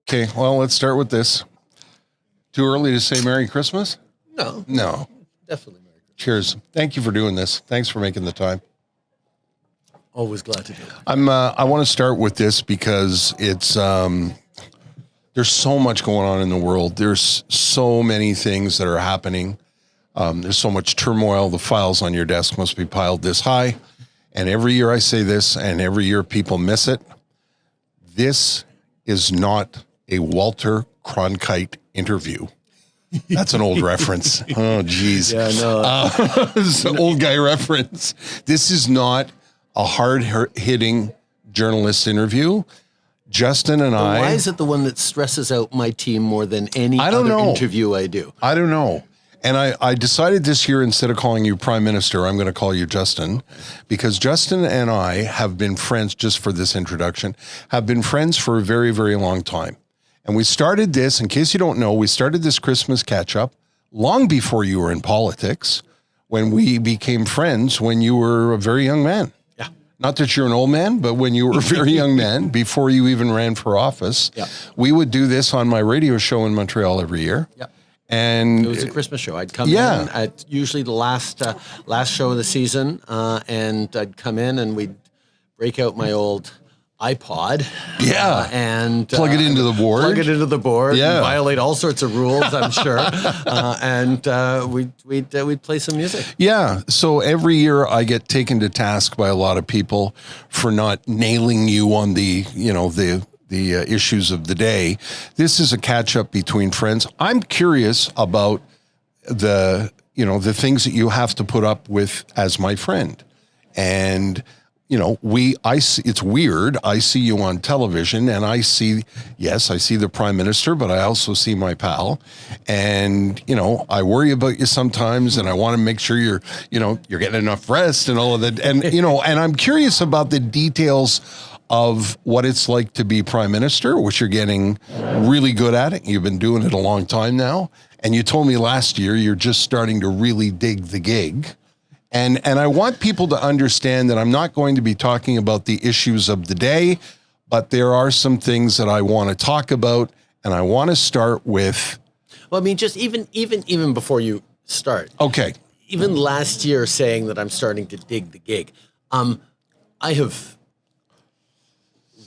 Okay, well, let's start with this. Too early to say Merry Christmas? No. Definitely Merry Christmas. Cheers. Thank you for doing this. Thanks for making the time. Always glad to do it. I want to start with this because it's there's so much going on in the world. There's so many things that are happening. There's so much turmoil. The files on your desk must be piled this high. And every year I say this, and every year people miss it. This is not a Walter Cronkite interview. That's an old reference. Oh, geez. Yeah, no. It's an old guy reference. This is not a hard-hitting journalist interview. Justin and I... Why is it the one that stresses out my team more than any other interview I do? I don't know. And I decided this year, instead of calling you Prime Minister, I'm going to call you Justin, because Justin and I have been friends, just for this introduction, have been friends for a very, very long time. And we started this, in case you don't know, we started this Christmas catch-up long before you were in politics, when we became friends when you were a very young man. Yeah. Not that you're an old man, but when you were a very young man, before you even ran for office, we would do this on my radio show in Montreal every year. Yeah. And it was a Christmas show. I'd come in at usually the last show of the season, and I'd come in and we'd break out my old iPod. And plug it into the board. And violate all sorts of rules, I'm sure. And we'd play some music. Yeah. So every year I get taken to task by a lot of people for not nailing you on the issues of the day. This is a catch up between friends. I'm curious about the things that you have to put up with as my friend. And, it's weird. I see you on television and I see the Prime Minister, but I also see my pal. And, I worry about you sometimes, and I want to make sure you're getting enough rest and all of that. And, and I'm curious about the details of what it's like to be Prime Minister, which you're getting really good at it. You've been doing it a long time now. And you told me last year you're just starting to really dig the gig. And I want people to understand that I'm not going to be talking about the issues of the day, but there are some things that I want to talk about. And I want to start with... Well, I mean, just even before you start. Okay. Even last year saying that I'm starting to dig the gig. I have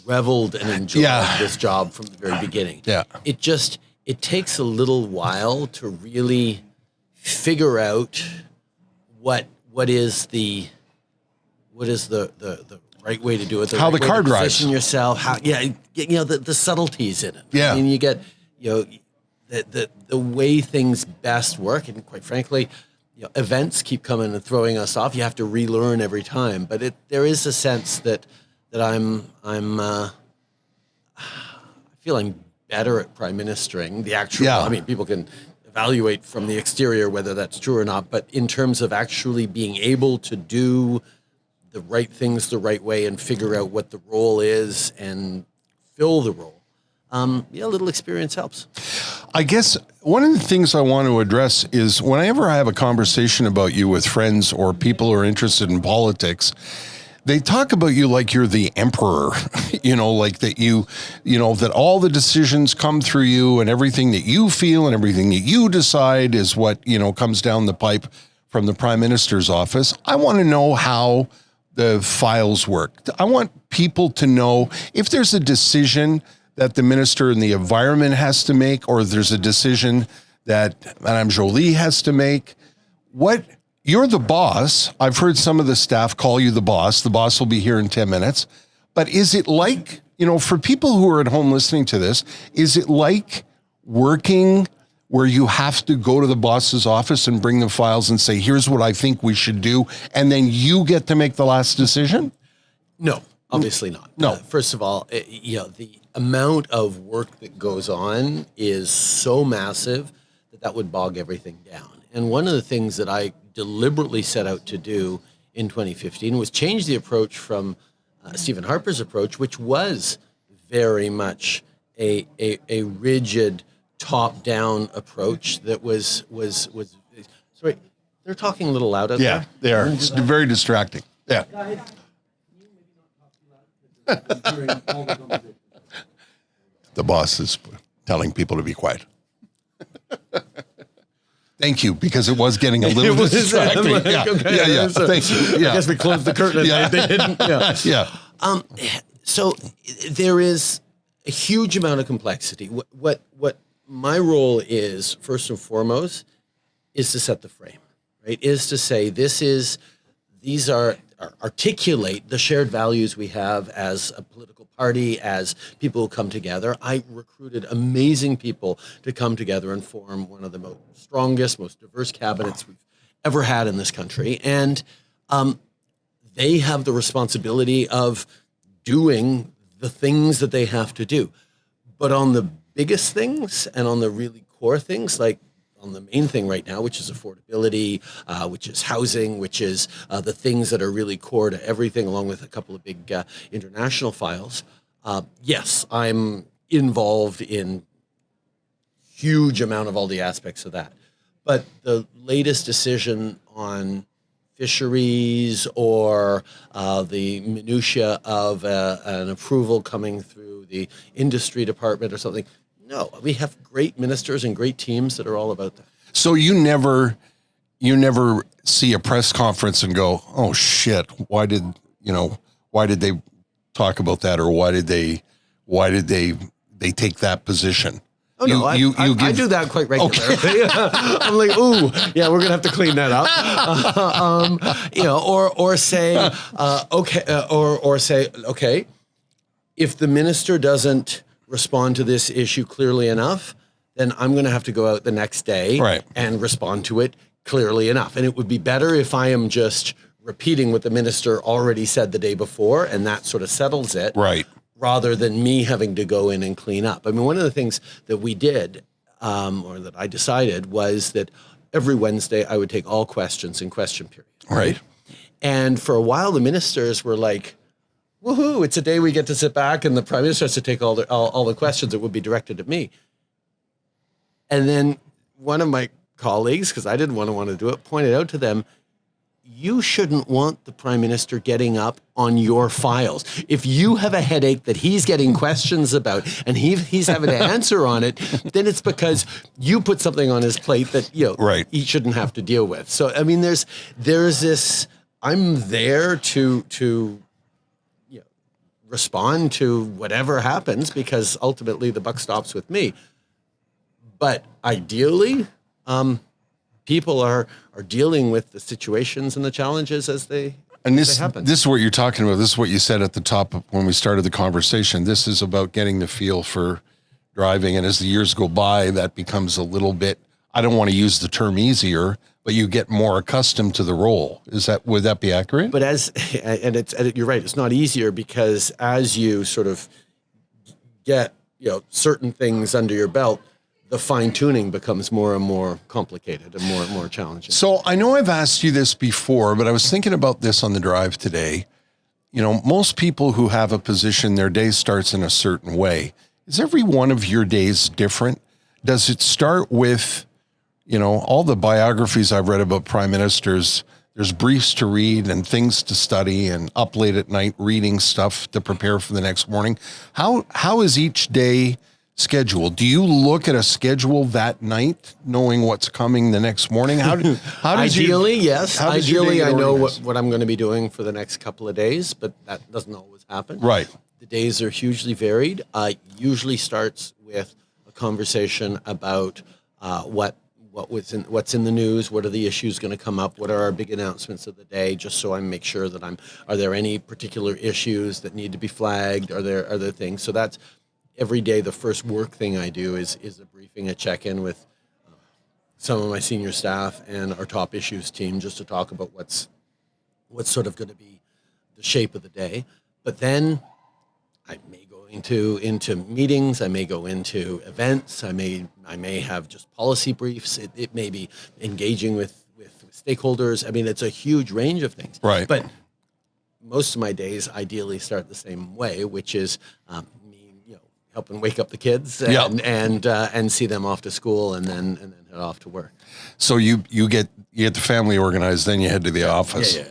reveled and enjoyed this job from the very beginning. Yeah. It takes a little while to really figure out what is the right way to do it, how the card rides, position yourself, the subtleties in it. Yeah. I mean, you get the way things best work, and quite frankly, events keep coming and throwing us off. You have to relearn every time, but there is a sense that I feel I'm better at prime ministering. The actual, I mean, people can evaluate from the exterior whether that's true or not, but in terms of actually being able to do the right things the right way and figure out what the role is and fill the role, a little experience helps. I guess one of the things I want to address is whenever I have a conversation about you with friends or people who are interested in politics, they talk about you like you're the emperor, like that that all the decisions come through you and everything that you feel and everything that you decide is what, comes down the pipe from the Prime Minister's office. I want to know how the files work. I want people to know if there's a decision that the Minister in the Environment has to make, or if there's a decision that Madame Jolie has to make. You're the boss. I've heard some of the staff call you the boss. The boss will be here in 10 minutes. But is it like, for people who are at home listening to this, is it like working where you have to go to the boss's office and bring the files and say, here's what I think we should do, and then you get to make the last decision? No, obviously not. No. First of all, the amount of work that goes on is so massive that would bog everything down. And one of the things that I deliberately set out to do in 2015 was change the approach from Stephen Harper's approach, which was very much a rigid top-down approach that was. Sorry, they're talking a little loud out there. Yeah, they are. It's very distracting. Yeah. The boss is telling people to be quiet. Thank you, because it was getting a little distracting. Yeah. Thank you. Yeah. I guess we closed the curtain. And they didn't. Yeah. Yeah. So there is a huge amount of complexity. What my role is, first and foremost, is to set the frame, right? Is to say these are articulate the shared values we have as a political party, as people who come together. I recruited amazing people to come together and form one of the most strongest, most diverse cabinets we've ever had in this country. And they have the responsibility of doing the things that they have to do. But on the biggest things and on the really core things, like on the main thing right now, which is affordability, which is housing, which is the things that are really core to everything, along with a couple of big international files. Yes, I'm involved in huge amount of all the aspects of that. But the latest decision on fisheries or the minutia of an approval coming through the industry department or something, no, we have great ministers and great teams that are all about that. So you never see a press conference and go, oh shit, why did they talk about that, or why did they take that position? Oh no, I do that quite regularly. Okay. I'm like, ooh, yeah, we're gonna have to clean that up. Or say, okay, if the minister doesn't respond to this issue clearly enough, then I'm going to have to go out the next day and respond to it clearly enough. And it would be better if I am just repeating what the minister already said the day before, and that sort of settles it, rather than me having to go in and clean up. I mean, one of the things that we did, or that I decided, was that every Wednesday I would take all questions in question period. Right. And for a while, the ministers were like, woohoo, it's a day we get to sit back and the Prime Minister has to take all the questions that would be directed at me. And then one of my colleagues, because I didn't want to do it, pointed out to them, you shouldn't want the Prime Minister getting up on your files. If you have a headache that he's getting questions about and he's having to answer on it, then it's because you put something on his plate that he shouldn't have to deal with. So I mean, there's this. I'm there to respond to whatever happens, because ultimately the buck stops with me. But ideally, people are dealing with the situations and the challenges as they happen. This is what you're talking about. This is what you said at the top when we started the conversation. This is about getting the feel for driving. And as the years go by, that becomes a little bit, I don't want to use the term easier, but you get more accustomed to the role. Would that be accurate? But you're right. It's not easier, because as you sort of get, certain things under your belt, the fine tuning becomes more and more complicated and more challenging. So I know I've asked you this before, but I was thinking about this on the drive today. Most people who have a position, their day starts in a certain way. Is every one of your days different? Does it start with, all the biographies I've read about prime ministers, there's briefs to read and things to study and up late at night reading stuff to prepare for the next morning. How is each day scheduled? Do you look at a schedule that night, knowing what's coming the next morning? How Ideally, yes. Ideally, I know what I'm going to be doing for the next couple of days, but that doesn't always happen. Right. The days are hugely varied. Usually starts with a conversation about what's in the news, what are the issues going to come up, what are our big announcements of the day, just so I make sure that are there any particular issues that need to be flagged? Are there other things? So that's every day. The first work thing I do is a briefing, a check-in with some of my senior staff and our top issues team, just to talk about what's sort of going to be the shape of the day. But then I may go into meetings, I may go into events, I may have just policy briefs, it may be engaging with stakeholders. I mean, it's a huge range of things. Right. But most of my days ideally start the same way, which is helping wake up the kids and see them off to school and then head off to work. So you get the family organized, then you head to the office. Yeah.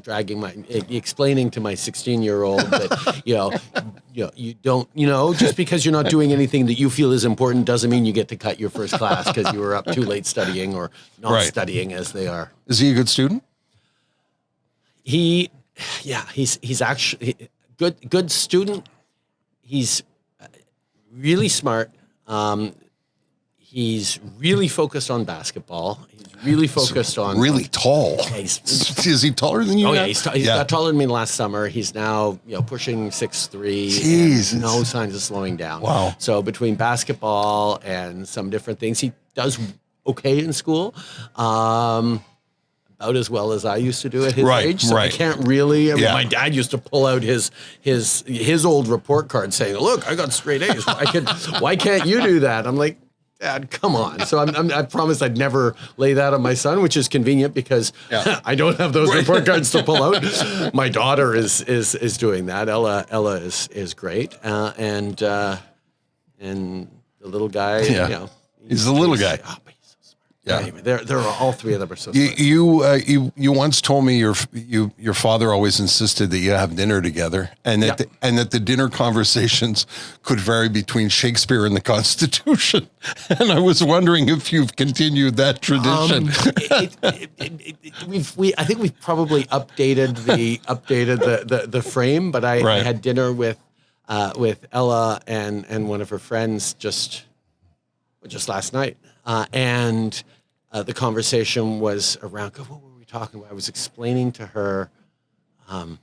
dragging explaining to my 16-year-old that you don't just because you're not doing anything that you feel is important doesn't mean you get to cut your first class because you were up too late studying or not studying as they are. Is he a good student? He's actually good student. He's really smart. He's really focused on basketball. He's really focused on really tall. Is he taller than you? Oh yeah, he got taller than me last summer. He's now pushing 6'3". Jesus. No signs of slowing down. Wow. So between basketball and some different things, he does okay in school. About as well as I used to do at his age. So I can't really. My dad used to pull out his old report card saying, "Look, I got straight A's. Why can't you do that?" I'm like, Dad, come on. So I promised I'd never lay that on my son, which is convenient because I don't have those report cards to pull out. My daughter is doing that. Ella is great, and the little guy. He's the little guy. Yeah. Anyway, they're all three of them are so smart. You once told me your father always insisted that you have dinner together, and that the dinner conversations could vary between Shakespeare and the Constitution. And I was wondering if you've continued that tradition. I think we've probably updated the frame, but I had dinner with Ella and one of her friends just last night. And the conversation was around, what were we talking about? I was explaining to her, I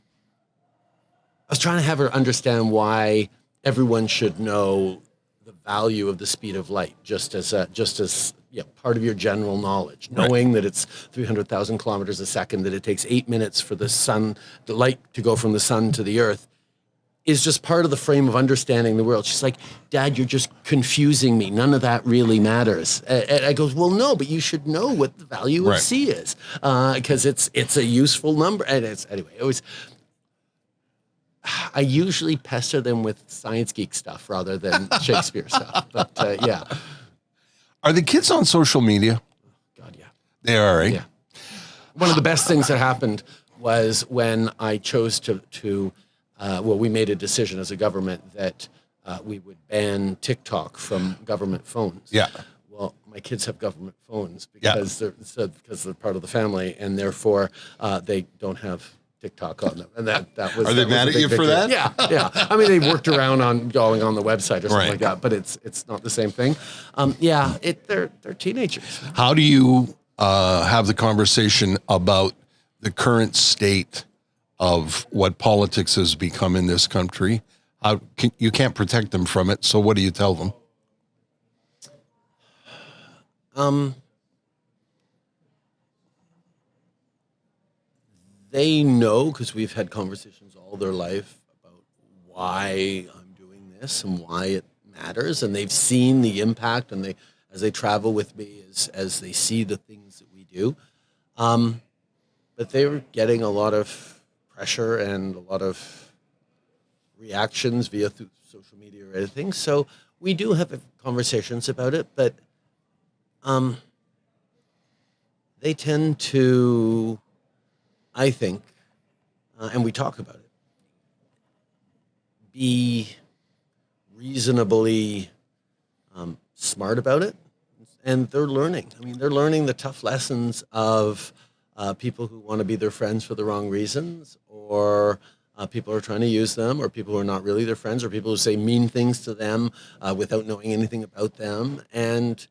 was trying to have her understand why everyone should know the value of the speed of light, just as part of your general knowledge, knowing that it's 300,000 kilometers a second, that it takes 8 minutes for the light to go from the sun to the earth, is just part of the frame of understanding the world. She's like, Dad, you're just confusing me. None of that really matters. And I goes, well, no, but you should know what the value of C is, because it's a useful number. And I usually pester them with science geek stuff rather than Shakespeare stuff. But Are the kids on social media? God, yeah. They are, right? Yeah. One of the best things that happened was when I chose to we made a decision as a government that we would ban TikTok from government phones. Yeah. Well, my kids have government phones because they're part of the family, and therefore they don't have TikTok on them. And that was. Are they mad at you for that? Yeah. I mean, they worked around on going on the website or something like that, but it's not the same thing. They're teenagers. How do you have the conversation about the current state of what politics has become in this country? You can't protect them from it. So what do you tell them? They know, because we've had conversations all their life about why I'm doing this and why it matters. And they've seen the impact, and as they travel with me, as they see the things that we do. But they were getting a lot of pressure and a lot of reactions through social media or anything. So we do have conversations about it, but they tend to, I think, and we talk about it, be reasonably smart about it. And they're learning. I mean, they're learning the tough lessons of people who want to be their friends for the wrong reasons, or people who are trying to use them, or people who are not really their friends, or people who say mean things to them without knowing anything about them. And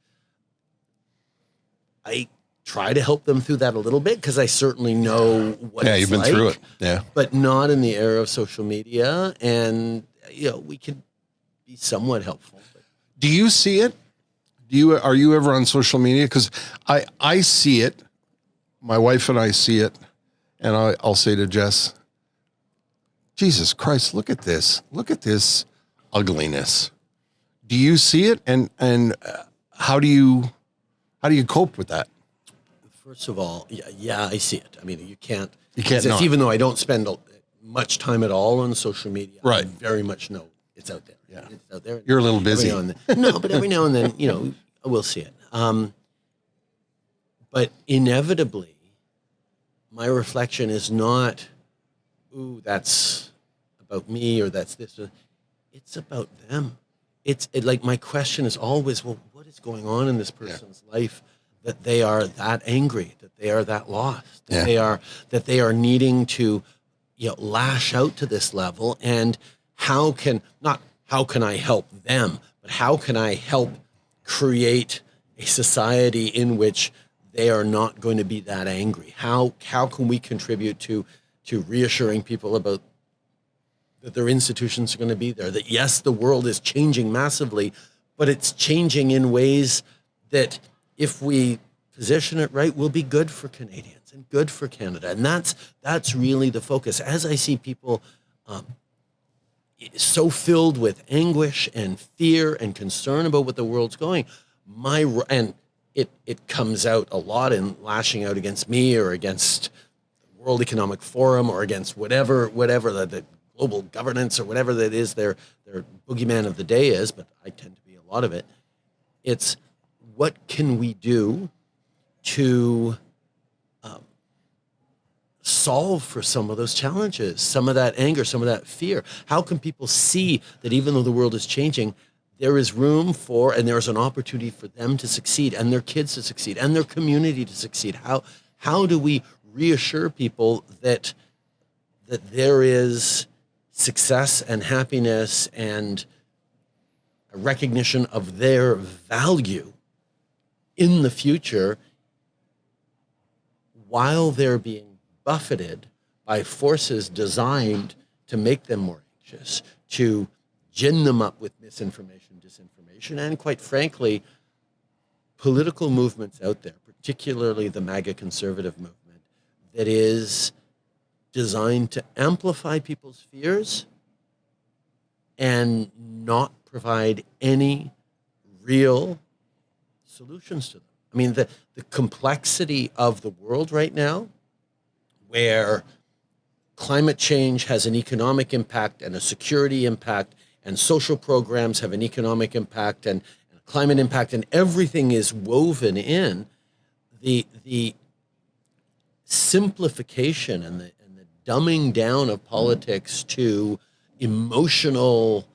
I try to help them through that a little bit, because I certainly know what it's like. Yeah, you've been through it. Yeah. But not in the era of social media. And, we can be somewhat helpful. Do you see it? Are you ever on social media? Because I see it. My wife and I see it, and I'll say to Jess, Jesus Christ, look at this. Look at this ugliness. Do you see it? And how do you cope with that? First of all, yeah, I see it. I mean, you can't not. Even though I don't spend much time at all on social media, right. I very much know it's out there. Yeah. It's out there. You're a little busy. No, but every now and then, we'll see it. But inevitably, my reflection is not, ooh, that's about me or that's this. It's about them. Like my question is always, well, what is going on in this person's life that they are that angry, that they are that lost, that they are needing to, lash out to this level, and how can I help them, but how can I help create a society in which they are not going to be that angry? How can we contribute to reassuring people about that their institutions are going to be there, that yes, the world is changing massively, but it's changing in ways that if we position it right, will be good for Canadians and good for Canada. And that's really the focus. As I see people so filled with anguish and fear and concern about what the world's going, and it comes out a lot in lashing out against me or against the World Economic Forum or against whatever the global governance or whatever that is their boogeyman of the day is, but I tend to be a lot of it. It's what can we do to solve for some of those challenges, some of that anger, some of that fear? How can people see that even though the world is changing, there is room for, and there's an opportunity for them to succeed and their kids to succeed and their community to succeed? How do we reassure people that there is success and happiness and a recognition of their value in the future while they're being buffeted by forces designed to make them more anxious, to gin them up with misinformation, disinformation, and quite frankly, political movements out there, particularly the MAGA conservative movement, that is designed to amplify people's fears and not provide any real solutions to them. I mean, the complexity of the world right now, where climate change has an economic impact and a security impact, and social programs have an economic impact and a climate impact, and everything is woven in, the simplification and the dumbing down of politics to emotional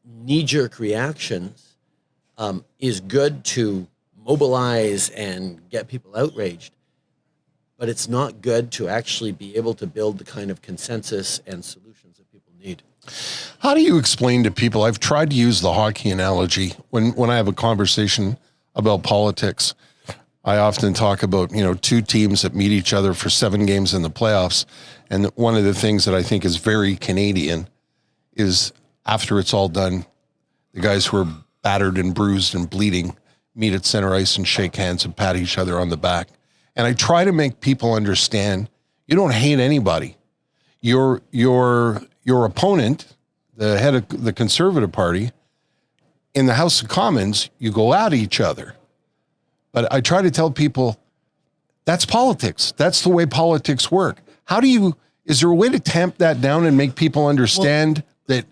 knee-jerk reactions is good to mobilize and get people outraged, but it's not good to actually be able to build the kind of consensus and solutions that people need. How do you explain to people? I've tried to use the hockey analogy when I have a conversation about politics. I often talk about, two teams that meet each other for 7 games in the playoffs. And one of the things that I think is very Canadian is after it's all done, the guys who are battered and bruised and bleeding meet at center ice and shake hands and pat each other on the back. And I try to make people understand you don't hate anybody. Your opponent, the head of the Conservative Party, in the House of Commons, you go at each other. But I try to tell people that's politics. That's the way politics work. Is there a way to tamp that down and make people understand that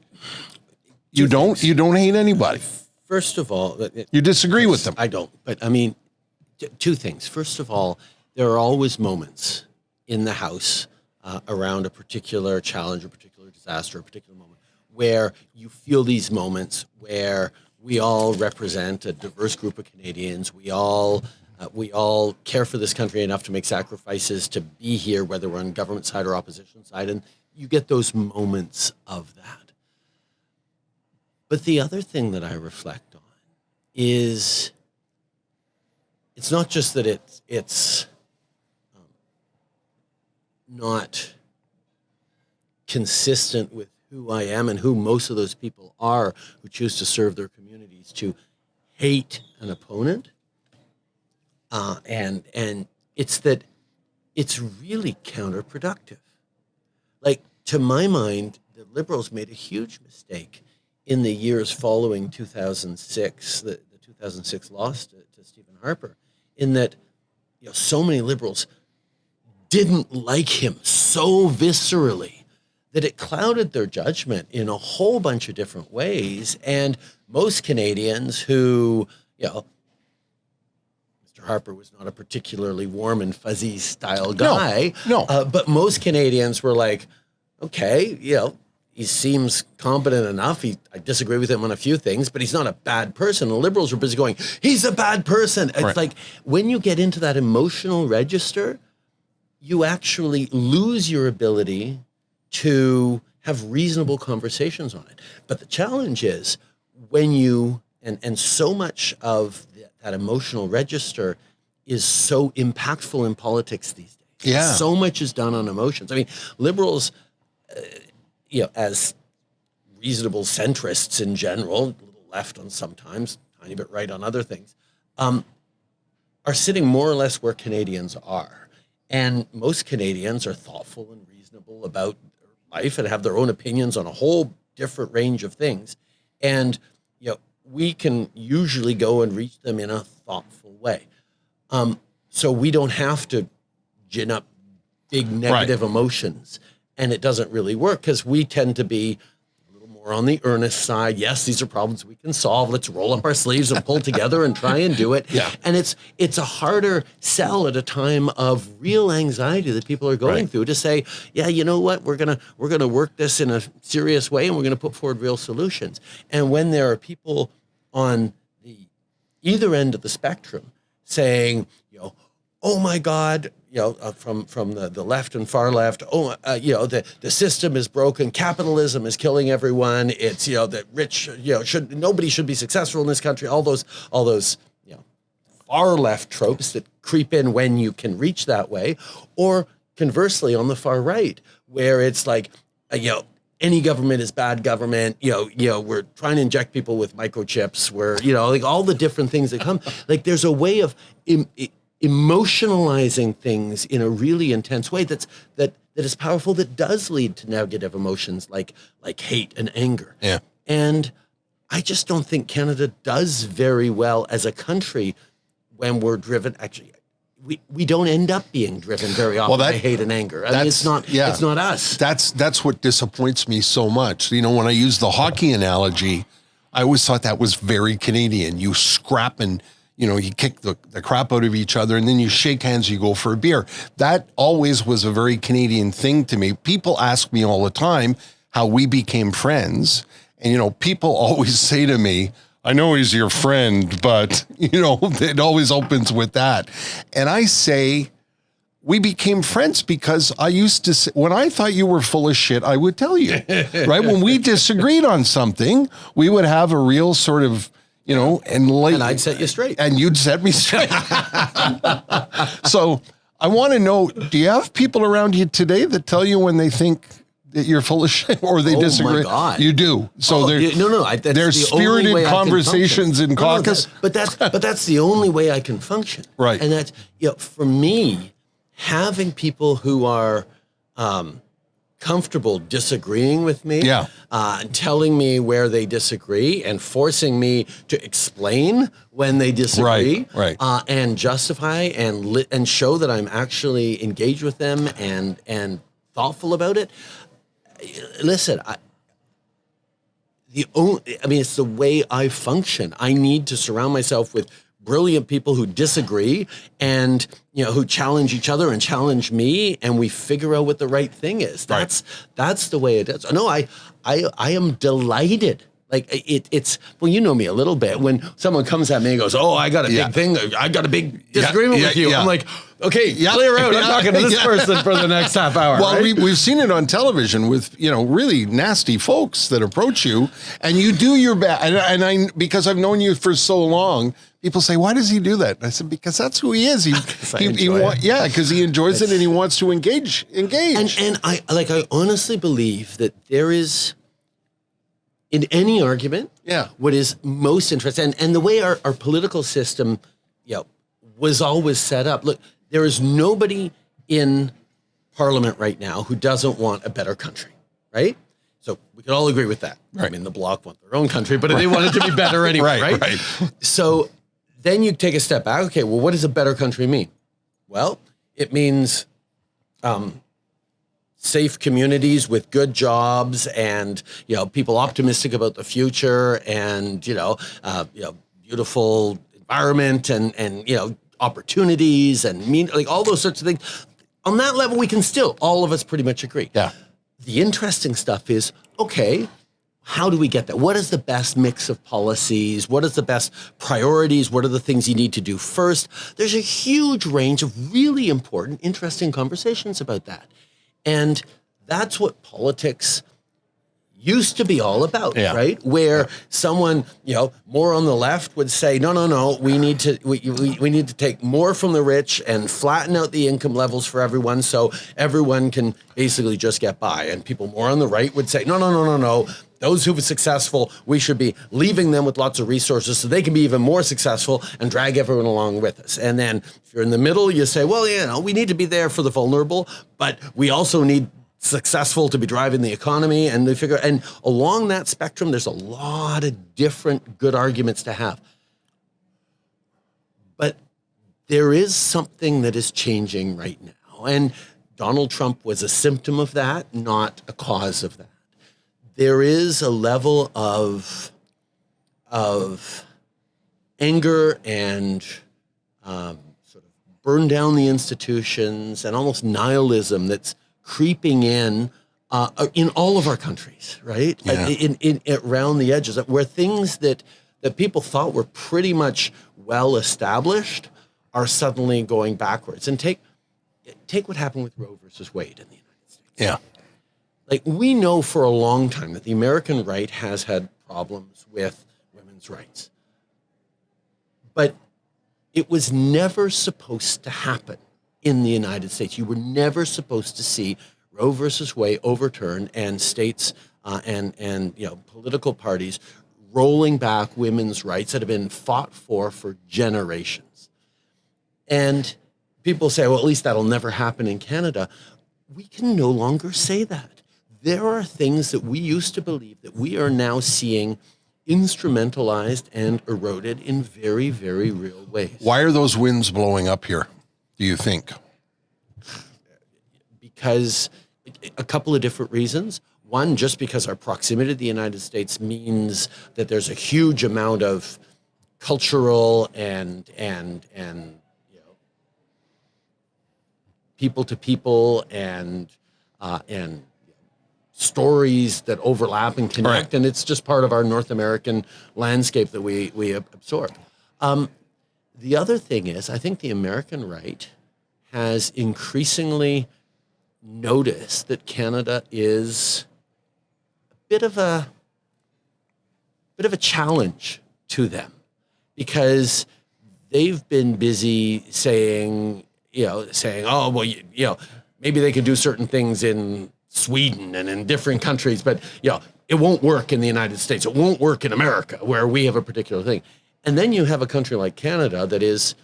you don't hate anybody? First of all, you disagree with them. I don't, but I mean, 2 things. First of all, there are always moments in the House around a particular challenge, a particular disaster, a particular moment where you feel these moments where we all represent a diverse group of Canadians. We all care for this country enough to make sacrifices to be here, whether we're on government side or opposition side, and you get those moments of that. But the other thing that I reflect on is it's not just that it's not consistent with who I am and who most of those people are who choose to serve their communities to hate an opponent. And it's that it's really counterproductive. Like, to my mind, the Liberals made a huge mistake in the years following 2006, the 2006 loss to Stephen Harper, in that so many Liberals didn't like him so viscerally that it clouded their judgment in a whole bunch of different ways. And most Canadians who, Mr. Dr. Harper was not a particularly warm and fuzzy style guy. No. But most Canadians were like, okay, he seems competent enough. I disagree with him on a few things, but he's not a bad person. The Liberals were busy going, he's a bad person. It's like when you get into that emotional register, you actually lose your ability to have reasonable conversations on it. But the challenge is when you, and so much of that emotional register is so impactful in politics these days. Yeah. So much is done on emotions. I mean, Liberals, as reasonable centrists in general, a little left on sometimes, tiny bit right on other things, are sitting more or less where Canadians are. And most Canadians are thoughtful and reasonable about their life and have their own opinions on a whole different range of things. And, we can usually go and reach them in a thoughtful way. So we don't have to gin up big negative emotions. And it doesn't really work because we tend to be a little more on the earnest side. Yes, these are problems we can solve. Let's roll up our sleeves and pull together and try and do it. Yeah. And it's a harder sell at a time of real anxiety that people are going through to say, yeah, you know what, we're gonna work this in a serious way and we're gonna put forward real solutions. And when there are people on the either end of the spectrum saying, oh my God, from the left and far left, the system is broken, capitalism is killing everyone. It's that rich, nobody should be successful in this country. All those far left tropes that creep in when you can reach that way, or conversely on the far right, where it's like, any government is bad government. We're trying to inject people with microchips. Where like all the different things that come. Like there's a way of emotionalizing things in a really intense way that is powerful, that does lead to negative emotions like hate and anger. Yeah. And I just don't think Canada does very well as a country when we're driven. Actually, we don't end up being driven very often by hate and anger. I mean, it's not us. That's what disappoints me so much. When I use the hockey analogy, I always thought that was very Canadian. You scrap and you kick the crap out of each other, and then you shake hands, you go for a beer. That always was a very Canadian thing to me. People ask me all the time how we became friends. And, people always say to me, I know he's your friend, but, it always opens with that. And I say, we became friends because I used to say, when I thought you were full of shit, I would tell you, right? When we disagreed on something, we would have a real sort of, and I'd set you straight. And you'd set me straight. So I want to know, do you have people around you today that tell you when they think that you're full of shit or they disagree? My God. You do. So there's the spirited conversations in caucus. But that's the only way I can function. Right. And that's, for me, having people who are comfortable disagreeing with me, and telling me where they disagree and forcing me to explain when they disagree, and justify and show that I'm actually engaged with them and thoughtful about it. Listen, it's the way I function. I need to surround myself with brilliant people who disagree and who challenge each other and challenge me, and we figure out what the right thing is. That's the way it is. No, I am delighted. Like it's you know me a little bit. When someone comes at me and goes, "Oh, I got a big thing. I got a big disagreement with you," I'm like, "Okay, clear out. I'm talking to this person for the next half hour." Well, we've seen it on television with really nasty folks that approach you, and you do your best. And I because I've known you for so long, people say, "Why does he do that?" And I said, "Because that's who he is. Because he enjoys it and he wants to engage." And I honestly believe that there is, in any argument, what is most interesting, and the way our political system, was always set up. Look, there is nobody in Parliament right now who doesn't want a better country, right? So we can all agree with that. Right. I mean, the Bloc want their own country, but they want it to be better anyway, right? So then you take a step back. Okay, well, what does a better country mean? Well, it means safe communities with good jobs and, people optimistic about the future and, beautiful environment and, opportunities and like all those sorts of things. On that level, we can still, all of us pretty much agree. Yeah. The interesting stuff is, okay, how do we get that? What is the best mix of policies? What is the best priorities? What are the things you need to do first? There's a huge range of really important, interesting conversations about that. And that's what politics used to be all about, right? Where someone, more on the left would say, no, we need to take more from the rich and flatten out the income levels for everyone so everyone can basically just get by. And people more on the right would say, no. Those who are successful, we should be leaving them with lots of resources so they can be even more successful and drag everyone along with us. And then if you're in the middle, you say, well, we need to be there for the vulnerable, but we also need successful to be driving the economy. And they figure, and along that spectrum, there's a lot of different good arguments to have. But there is something that is changing right now. And Donald Trump was a symptom of that, not a cause of that. There is a level of anger and sort of burn down the institutions and almost nihilism that's creeping in all of our countries, right? Yeah. In around the edges, where things that people thought were pretty much well established are suddenly going backwards. And take what happened with Roe versus Wade in the United States. Yeah. Like, we know for a long time that the American right has had problems with women's rights. But it was never supposed to happen in the United States. You were never supposed to see Roe versus Wade overturned and states and political parties rolling back women's rights that have been fought for generations. And people say, well, at least that'll never happen in Canada. We can no longer say that. There are things that we used to believe that we are now seeing instrumentalized and eroded in very, very real ways. Why are those winds blowing up here, do you think? Because a couple of different reasons. One, just because our proximity to the United States means that there's a huge amount of cultural and people to people and stories that overlap and connect, right. And it's just part of our North American landscape that we absorb. The other thing is, I think the American right has increasingly noticed that Canada is a bit of a challenge to them, because they've been busy saying, oh, well, maybe they could do certain things in Sweden and in different countries, but it won't work in the United States. It won't work in America, where we have a particular thing. And then you have a country like Canada that is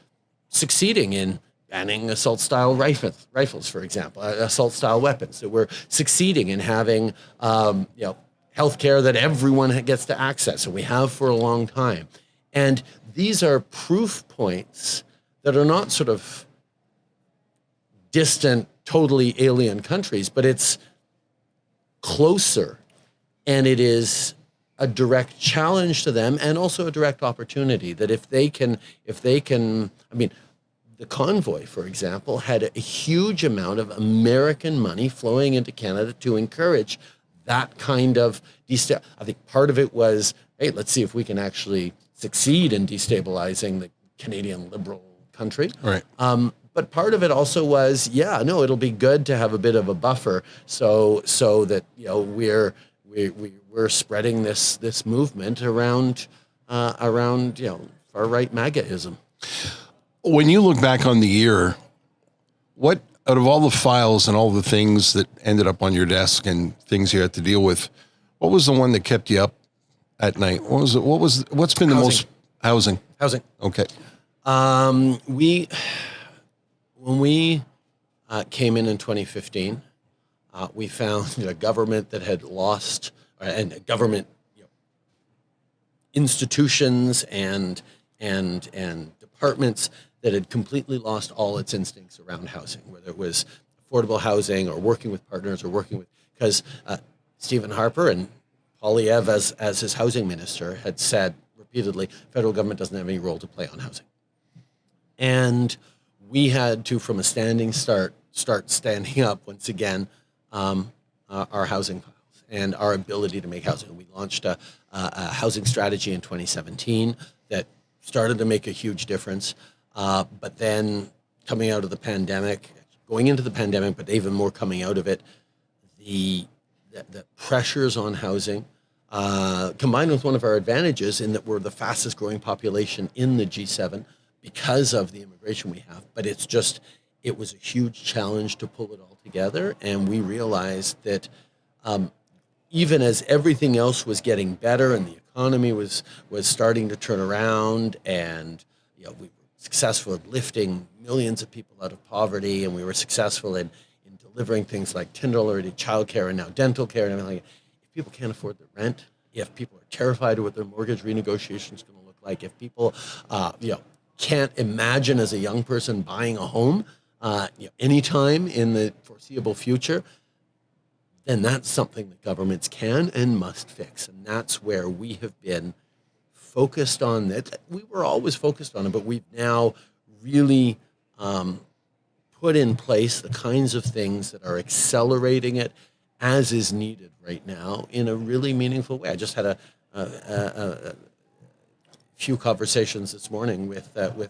succeeding in banning assault-style rifles, for example, assault-style weapons. That we're succeeding in having healthcare that everyone gets to access, and we have for a long time. And these are proof points that are not sort of distant, totally alien countries, but it's closer, and it is a direct challenge to them, and also a direct opportunity that if they can, I mean, the convoy, for example, had a huge amount of American money flowing into Canada to encourage that kind of I think part of it was, hey, let's see if we can actually succeed in destabilizing the Canadian liberal country. Right. But part of it also was, it'll be good to have a bit of a buffer, so that we're spreading this movement around far right MAGAism. When you look back on the year, what out of all the files and all the things that ended up on your desk and things you had to deal with, what was the one that kept you up at night? What's been the most housing? Okay. When we came in 2015, we found a government that had lost, and government institutions and departments that had completely lost all its instincts around housing, whether it was affordable housing or working with partners or because Stephen Harper and Poilievre, as his housing minister, had said repeatedly, federal government doesn't have any role to play on housing. And we had to, from a standing start standing up once again our housing files and our ability to make housing. We launched a housing strategy in 2017 that started to make a huge difference. But then coming out of the pandemic, going into the pandemic, but even more coming out of it, the pressures on housing, combined with one of our advantages in that we're the fastest growing population in the G7 because of the immigration we have. But it was a huge challenge to pull it all together. And we realized that even as everything else was getting better and the economy was starting to turn around, and we were successful at lifting millions of people out of poverty, and we were successful in delivering things like $10 childcare and now dental care and everything. If people can't afford their rent, if people are terrified of what their mortgage renegotiation is going to look like, if people can't imagine as a young person buying a home anytime in the foreseeable future, then that's something that governments can and must fix. And that's where we have been focused on that. We were always focused on it, but we've now really put in place the kinds of things that are accelerating it as is needed right now in a really meaningful way. I just had a few conversations this morning with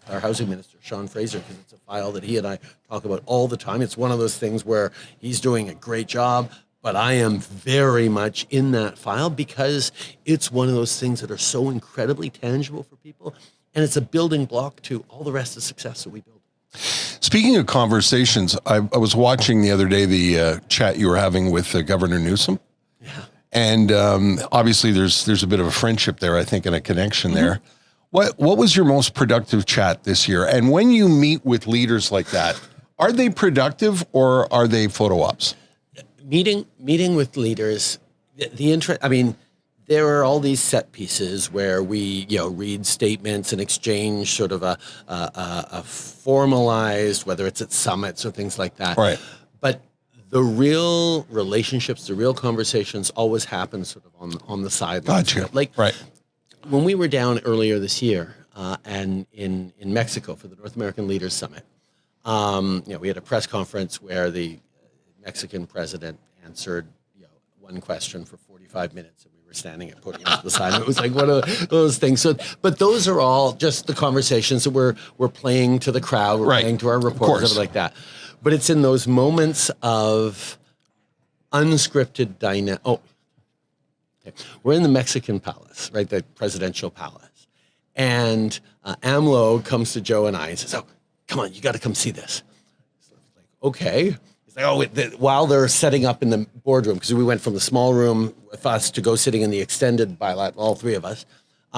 our housing minister, Sean Fraser, because it's a file that he and I talk about all the time. It's one of those things where he's doing a great job, but I am very much in that file because it's one of those things that are so incredibly tangible for people, and it's a building block to all the rest of the success that we build. Speaking of conversations, I was watching the other day the chat you were having with Governor Newsom. Yeah. And obviously there's a bit of a friendship there, I think, and a connection there. What was your most productive chat this year? And when you meet with leaders like that, are they productive or are they photo ops? Meeting with leaders, there are all these set pieces where we, read statements and exchange sort of a formalized, whether it's at summits or things like that. Right. But the real relationships, the real conversations always happen sort of on the sidelines. Gotcha. Right. When we were down earlier this year and in Mexico for the North American Leaders Summit, we had a press conference where the Mexican president answered one question for 45 minutes, and we were standing at podiums at the side. It was like one of those things. So, but those are all just the conversations that we're playing to the crowd, we're playing to our reporters, stuff like that. But it's in those moments of unscripted dynamic. We're in the Mexican palace, right? The presidential palace. And AMLO comes to Joe and I and says, "Oh, come on, you got to come see this." So it's like, okay. He's like, while they're setting up in the boardroom, because we went from the small room with us to go sitting in the extended bilateral, all three of us.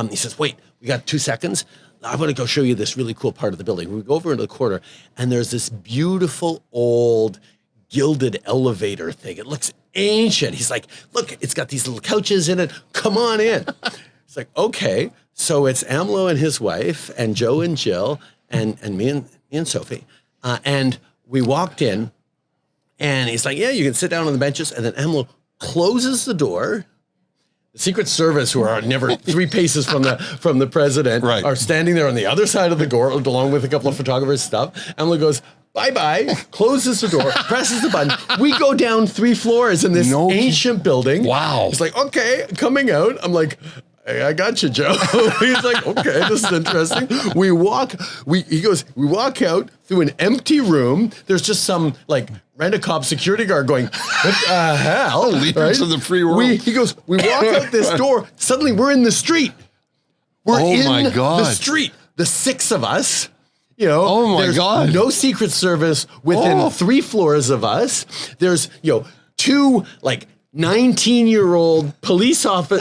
He says, "Wait, we got 2 seconds. I want to go show you this really cool part of the building." We go over into the corner, and there's this beautiful old gilded elevator thing. It looks ancient. He's like, "Look, it's got these little couches in it. Come on in." It's like, okay. So it's AMLO and his wife and Joe and Jill and me and Sophie. And we walked in, and he's like, "Yeah, you can sit down on the benches." And then AMLO closes the door. The Secret Service, who are never 3 paces from the president, are standing there on the other side of the door, along with a couple of photographers' stuff. AMLO goes, "Bye-bye," closes the door, presses the button. We go down 3 floors in this ancient building. Wow. He's like, "Okay," coming out. I'm like, "I got you, Joe." He's like, "Okay, this is interesting." We walk out through an empty room. There's just some rent-a-cop security guard going, "What the hell?" Leaders of the free world. We walk out this door. Suddenly we're in the street. We're in the street. The 6 of us. There's no Secret Service within 3 floors of us. There's 2 19-year-old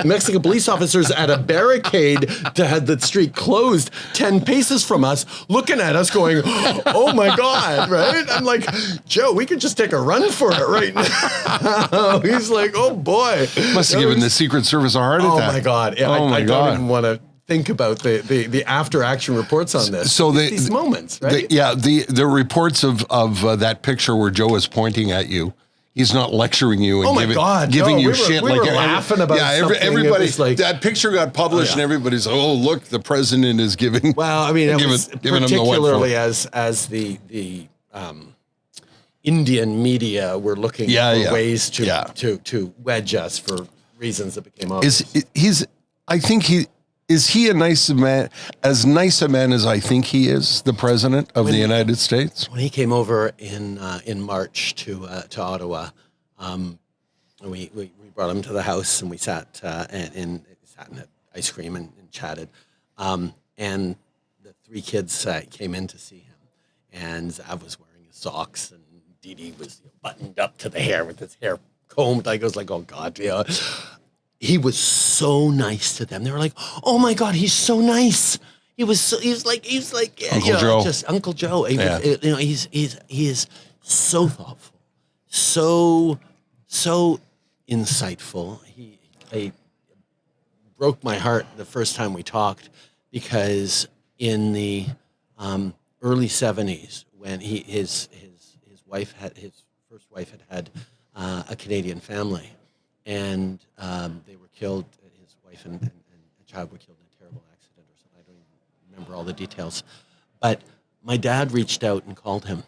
Mexican police officers at a barricade to have the street closed 10 paces from us, looking at us going, "Oh my God," right? I'm like, "Joe, we could just take a run for it right now." He's like, "Oh boy." Must have given the Secret Service a heart attack. Oh my God. Yeah, I don't even want to think about the after action reports on this. So these moments, right? The reports of that picture where Joe is pointing at you. he's not lecturing you and Oh my God, giving no, you we were- shit. we were laughing about something. It Everybody, was like- that picture got published and everybody's, oh, look, the president is giving. Well, I mean, it was giving him the what for. particularly as the Indian media were looking for ways to wedge us for reasons that became obvious. Is he a nice man, as nice a man as I think he is, the president of the United States? When he came over in March to Ottawa, we brought him to the house and we sat and had ice cream and chatted, and the three kids came in to see him, and Zav was wearing his socks and Didi was buttoned up to the hair with his hair combed. I was like, oh God, yeah. He was so nice to them. They were like, "Oh my God, he's so nice." He was like Uncle Joe. just Uncle Joe. He is so thoughtful, so insightful. He broke my heart the first time we talked because in the early '70s when his first wife had a Canadian family. And they were killed, his wife and a child were killed in a terrible accident or something. I don't even remember all the details. But my dad reached out and called him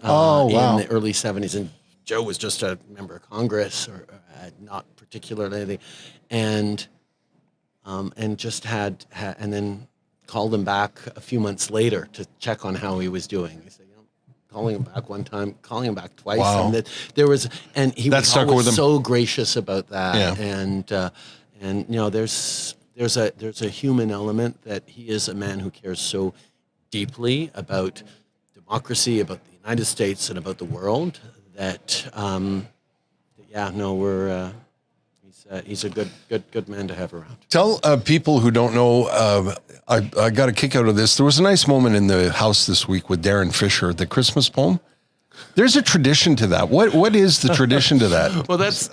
in the early 70s. And Joe was just a member of Congress or not particularly anything. And just had and then called him back a few months later to check on how he was doing. He said, calling him back one time, calling him back twice, and that there was, and he was always so gracious about that. Yeah. And there's a human element that he is a man who cares so deeply about democracy, about the United States, and about the world that he's a good man to have around. Tell people who don't know, I got a kick out of this. There was a nice moment in the house this week with Darren Fisher, the Christmas poem. There's a tradition to that. What is the tradition to that? Well, that's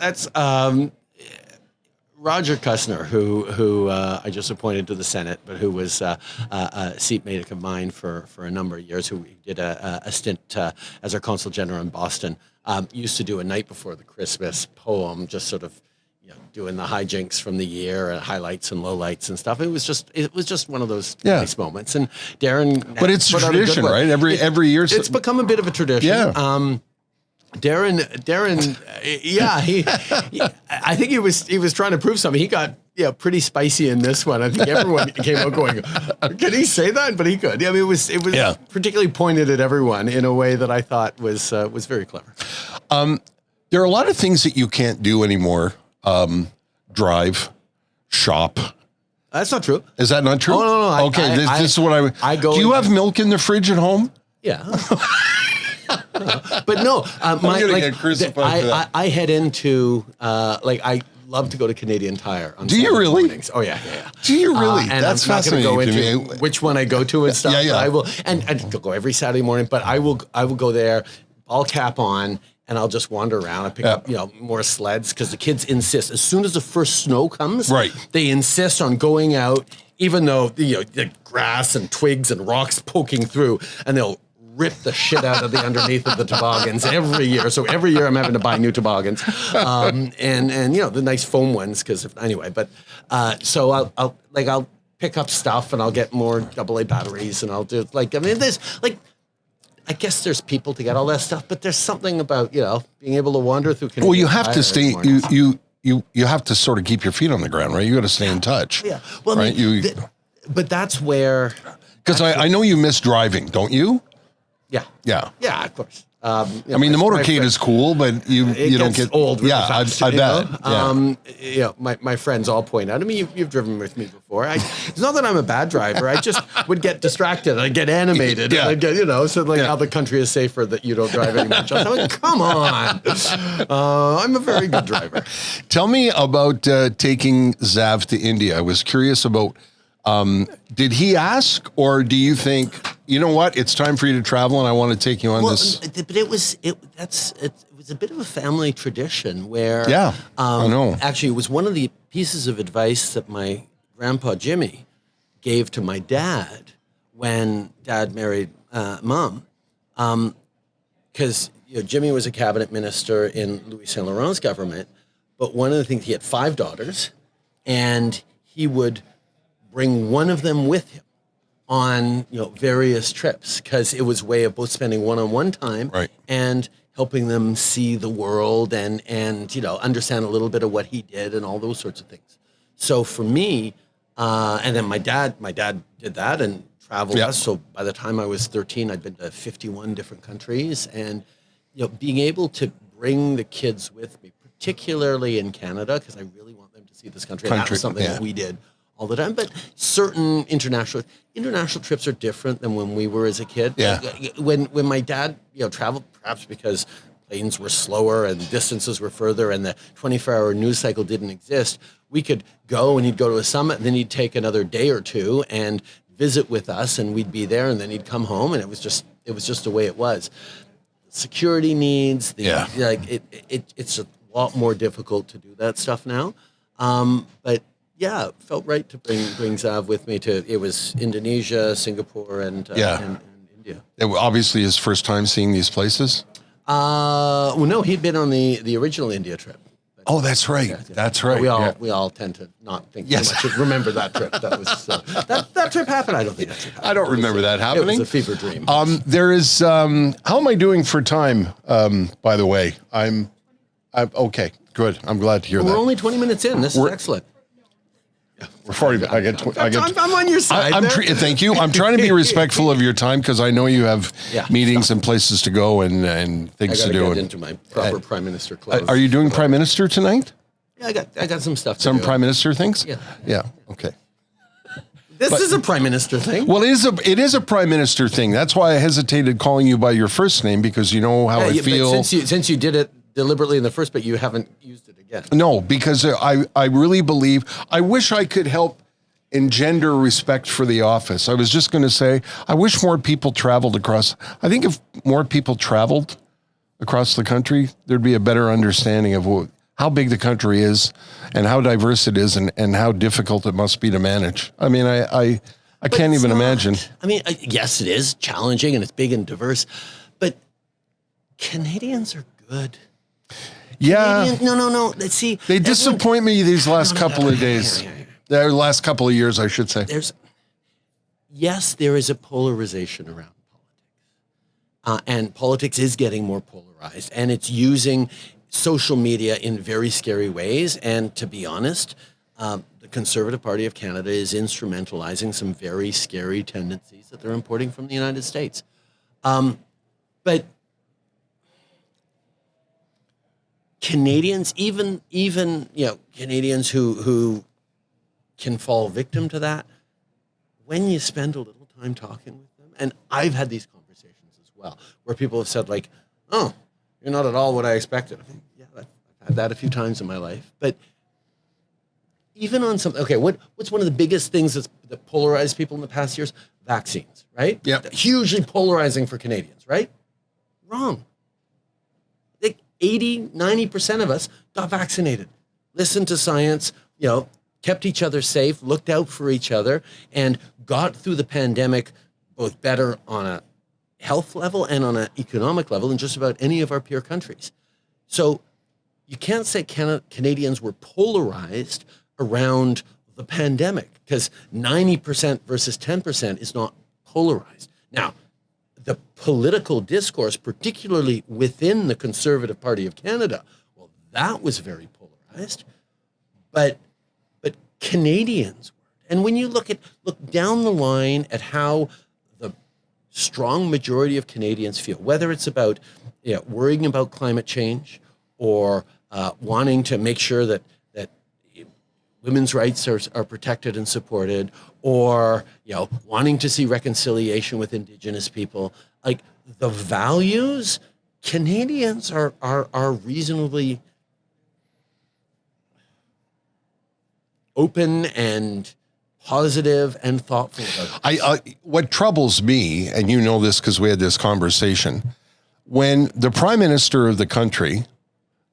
Roger Kushner, who I just appointed to the Senate, but who was a seatmate of mine for a number of years, who did a stint as our consul general in Boston, used to do a night before the Christmas poem, just sort of doing the hijinks from the year and highlights and lowlights and stuff. It was just one of those nice moments. And Darren, but it's a tradition, right? Every year, it's become a bit of a tradition. Yeah. Darren, I think he was trying to prove something. He got pretty spicy in this one. I think everyone came out going, "Can he say that?" But he could. I mean, it was particularly pointed at everyone in a way that I thought was very clever. There are a lot of things that you can't do anymore. Drive, shop. That's not true. Is that not true? Oh, no. Okay, this is what I go. Do you have milk in the fridge at home? Yeah. But no, get crucified for that. I head into I love to go to Canadian Tire on Do you Saturday really? mornings. Oh yeah. Do you really? And That's I'm not going fascinating to go to into me. which one I go to and stuff. Yeah. But I will, and I'll go every Saturday morning. But I will go there, all cap on. And I'll just wander around and pick up, more sleds because the kids insist. As soon as the first snow comes, they insist on going out, even though the grass and twigs and rocks poking through, and they'll rip the shit out of the underneath of the toboggans every year. So every year I'm having to buy new toboggans, and the nice foam ones But so I'll pick up stuff and I'll get more AA batteries and I'll do there's I guess there's people to get all that stuff, but there's something about, being able to wander through Canadian Well, you have to Tire stay, you have to sort of keep your feet on the ground, right? You got to stay in touch. Yeah. Well, right? But that's where. Because I know you miss driving, don't you? Yeah. Yeah. Yeah, of course. I mean, the motorcade is cool, but you don't get old. Really fast, I bet. My friends all point out. I mean, you've driven with me before. It's not that I'm a bad driver. I just would get distracted. I'd get animated. Yeah. And I'd get, how the country is safer that you don't drive anymore. I'm like, come on. I'm a very good driver. Tell me about taking Zav to India. I was curious about. Did he ask, or do you think, you know what, it's time for you to travel and I want to take you on this? But it was a bit of a family tradition where, I know. Actually, it was one of the pieces of advice that my grandpa Jimmy gave to my dad when Dad married Mom, because Jimmy was a cabinet minister in Louis Saint Laurent's government, but one of the things, he had 5 daughters, and he would bring one of them with him on various trips, because it was a way of both spending one-on-one time and helping them see the world and understand a little bit of what he did and all those sorts of things. So for me, and then my dad did that and traveled us. So by the time I was 13, I'd been to 51 different countries, and being able to bring the kids with me, particularly in Canada, because I really want them to see this country. And that was something that we did all the time. But certain international trips are different than when we were as a kid. Yeah. When my dad traveled, perhaps because planes were slower and distances were further and the 24-hour news cycle didn't exist, we could go and he'd go to a summit, and then he'd take another day or two and visit with us, and we'd be there, and then he'd come home, and it was just the way it was. Security needs, it's a lot more difficult to do that stuff now. But yeah, it felt right to bring Zav with me to, it was Indonesia, Singapore, and India. It obviously his first time seeing these places? Well, no, he'd been on the original India trip. Oh, that's right. Yeah. That's right. We all tend to not think too much. Remember that trip? That was that trip happened. I don't think that trip happened. I don't remember that happening. It was a fever dream. There is. How am I doing for time? By the way, I'm okay. Good. I'm glad to hear that. We're only 20 minutes in. This is excellent. We're 40. I'm on your side. Thank you. I'm trying to be respectful of your time, because I know you have meetings and places to go and things to do. I got to get into my proper Prime Minister clothes. Are you doing Prime Minister tonight? Yeah, I got some stuff. Some Prime Minister things. Yeah. Okay. This is a Prime Minister thing. Well, it is a Prime Minister thing. That's why I hesitated calling you by your first name, because you know how I feel. But since you did it deliberately in the first, but you haven't used it again. No, because I really believe, I wish I could help engender respect for the office. I was just going to say, I wish more people traveled across. I think if more people traveled across the country, there'd be a better understanding of how big the country is and how diverse it is, and how difficult it must be to manage. I mean, I can't even imagine. I mean, yes, it is challenging and it's big and diverse, but Canadians are good. Yeah. No. Let's see. They disappoint me these last couple of days. The last couple of years, I should say. There is a polarization around politics. And politics is getting more polarized, and it's using social media in very scary ways. And to be honest, the Conservative Party of Canada is instrumentalizing some very scary tendencies that they're importing from the United States. But Canadians, even Canadians who can fall victim to that, when you spend a little time talking with them, and I've had these conversations as well, where people have said like, "Oh, you're not at all what I expected." I mean, yeah, I've had that a few times in my life, but even on something, okay, what's one of the biggest things that polarized people in the past years? Vaccines, right? Yeah, hugely polarizing for Canadians, right? Wrong. 80-90% of us got vaccinated, listened to science, kept each other safe, looked out for each other, and got through the pandemic both better on a health level and on an economic level than just about any of our peer countries. So you can't say Canadians were polarized around the pandemic, because 90% versus 10% is not polarized. Now, the political discourse, particularly within the Conservative Party of Canada, well, that was very polarized, but Canadians were. And when you look down the line at how the strong majority of Canadians feel, whether it's about worrying about climate change, or wanting to make sure that women's rights are protected and supported, or wanting to see reconciliation with Indigenous people, like the values, Canadians are reasonably open and positive and thoughtful about it. What troubles me, and you know this because we had this conversation, when the Prime Minister of the country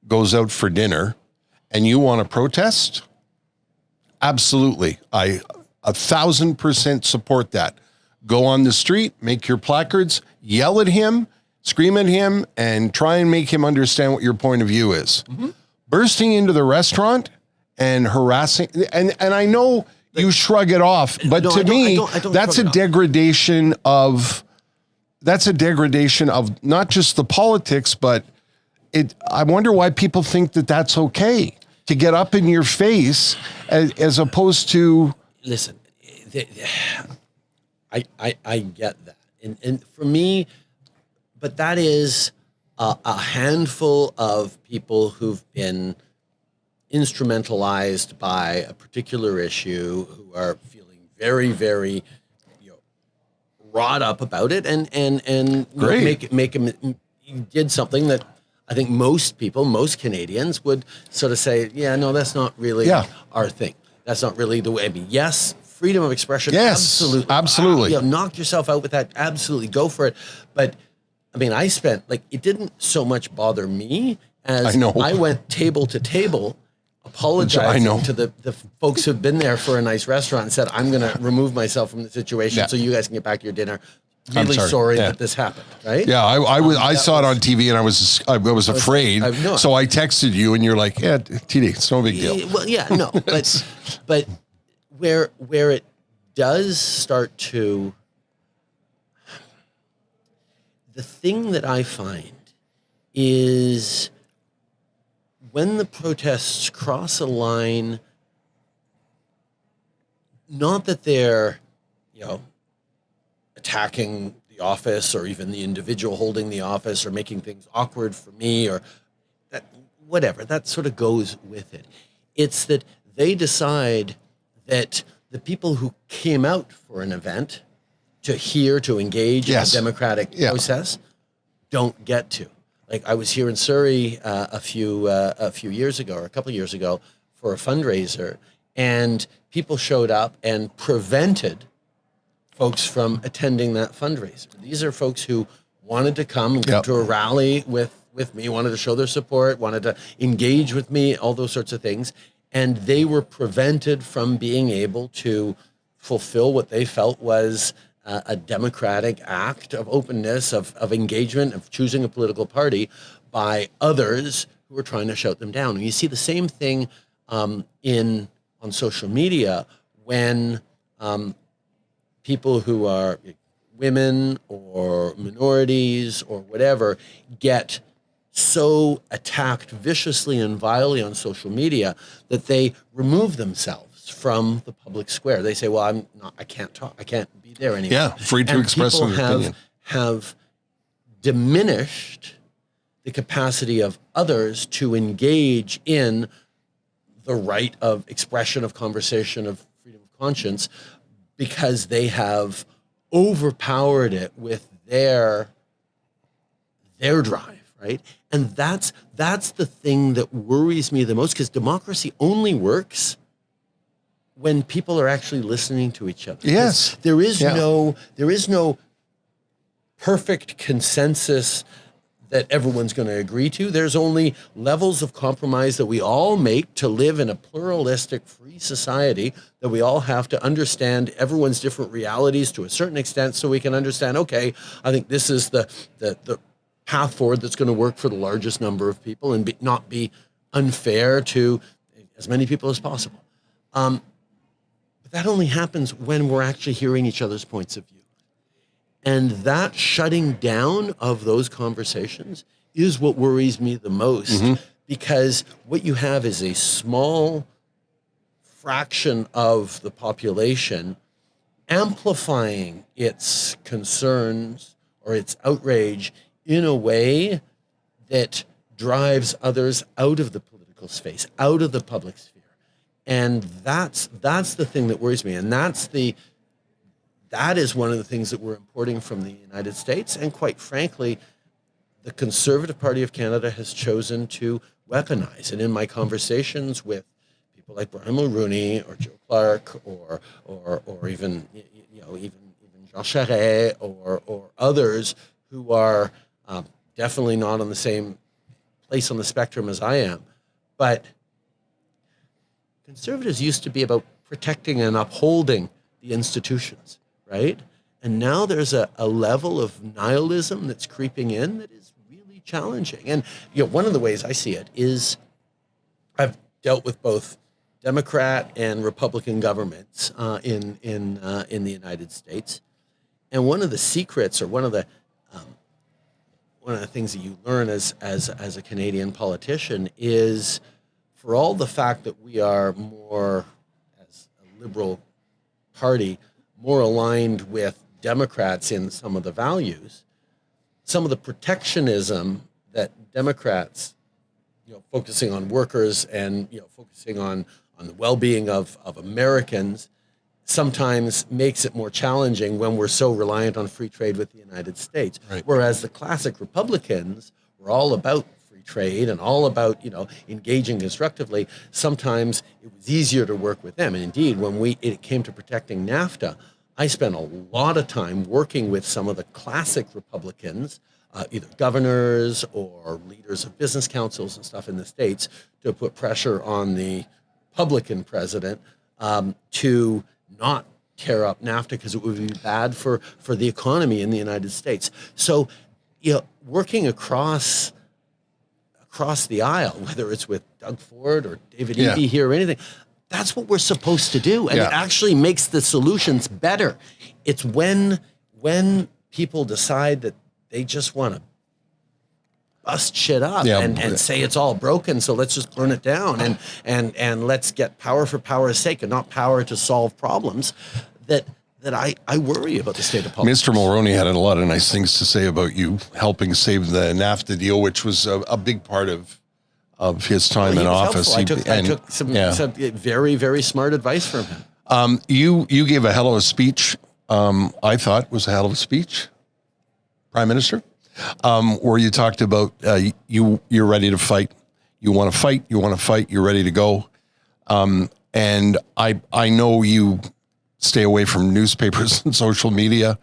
goes out for dinner and you want to protest, absolutely. I 1,000% support that. Go on the street, make your placards, yell at him, scream at him and try and make him understand what your point of view is. Bursting into the restaurant and harassing, and I know you shrug it off, but to me, that's a degradation of not just the politics, but I wonder why people think that that's okay to get up in your face as opposed to. Listen, I get that. And for me, but that is a handful of people who've been instrumentalized by a particular issue, who are feeling very, very, wrought up about it, and did something that I think most people, most Canadians would sort of say, yeah, no, that's not really our thing. That's not really the way. I mean, yes, freedom of expression, absolutely. Knock yourself out with that, absolutely, go for it. But I mean, it didn't so much bother me as I went table to table apologizing to the folks who've been there for a nice restaurant and said, I'm going to remove myself from the situation so you guys can get back to your dinner. Really sorry that this happened, right? Yeah, I saw it on TV and I was afraid. So I texted you and you're like, yeah, TD, it's no big deal. Well, yeah, no, but where it does start to, the thing that I find is when the protests cross a line, not that they're, attacking the office or even the individual holding the office or making things awkward for me or that, whatever, that sort of goes with it. It's that they decide that the people who came out for an event to engage in a democratic process don't get to. Like I was here in Surrey a few years ago, or a couple of years ago, for a fundraiser, and people showed up and prevented folks from attending that fundraiser. These are folks who wanted to come and go to a rally with me, wanted to show their support, wanted to engage with me, all those sorts of things, and they were prevented from being able to fulfill what they felt was a democratic act of openness, of engagement, of choosing a political party by others who were trying to shout them down. And you see the same thing on social media when people who are women or minorities or whatever get so attacked viciously and vilely on social media that they remove themselves from the public square. They say, well, I can't talk. I can't be there anymore. Yeah, free to express an opinion. Have diminished the capacity of others to engage in the right of expression, of conversation, of freedom of conscience, because they have overpowered it with their drive, right? And that's the thing that worries me the most, because democracy only works when people are actually listening to each other. Yes. There is no perfect consensus that everyone's going to agree to. There's only levels of compromise that we all make to live in a pluralistic, free society, that we all have to understand everyone's different realities to a certain extent so we can understand, okay, I think this is the path forward that's going to work for the largest number of people and not be unfair to as many people as possible. But that only happens when we're actually hearing each other's points of view. And that shutting down of those conversations is what worries me the most, because what you have is a small fraction of the population amplifying its concerns or its outrage in a way that drives others out of the political space, out of the public sphere. And that's the thing that worries me. And that is one of the things that we're importing from the United States. And quite frankly, the Conservative Party of Canada has chosen to weaponize. And in my conversations with people like Brian Mulroney or Joe Clark or even Jean Charest or others who are definitely not on the same place on the spectrum as I am, but Conservatives used to be about protecting and upholding the institutions, right? And now there's a level of nihilism that's creeping in that is really challenging. And one of the ways I see it is I've dealt with both Democrat and Republican governments in the United States. And one of the secrets, or one of the things that you learn as a Canadian politician, is for all the fact that we are more, as a liberal party, more aligned with Democrats in some of the values, some of the protectionism that Democrats, focusing on workers and focusing on the well-being of Americans, sometimes makes it more challenging when we're so reliant on free trade with the United States. Right. Whereas the classic Republicans were all about free trade and all about, engaging constructively. Sometimes it was easier to work with them. And indeed, when it came to protecting NAFTA, I spent a lot of time working with some of the classic Republicans, either governors or leaders of business councils and stuff in the States, to put pressure on the Republican president to not tear up NAFTA because it would be bad for the economy in the United States. So, working across the aisle, whether it's with Doug Ford or David Eby here or anything, that's what we're supposed to do. And it actually makes the solutions better. It's when people decide that they just want to bust shit up and say it's all broken, so let's just burn it down and let's get power for power's sake and not power to solve problems, that I worry about the state of politics. Mr. Mulroney had a lot of nice things to say about you helping save the NAFTA deal, which was a big part of his time in office. I took some very, very smart advice from him. You gave a hell of a speech. I thought was a hell of a speech, Prime Minister, where you talked about you're ready to fight. You want to fight. You want to fight. You're ready to go. And I know you stay away from newspapers and social media,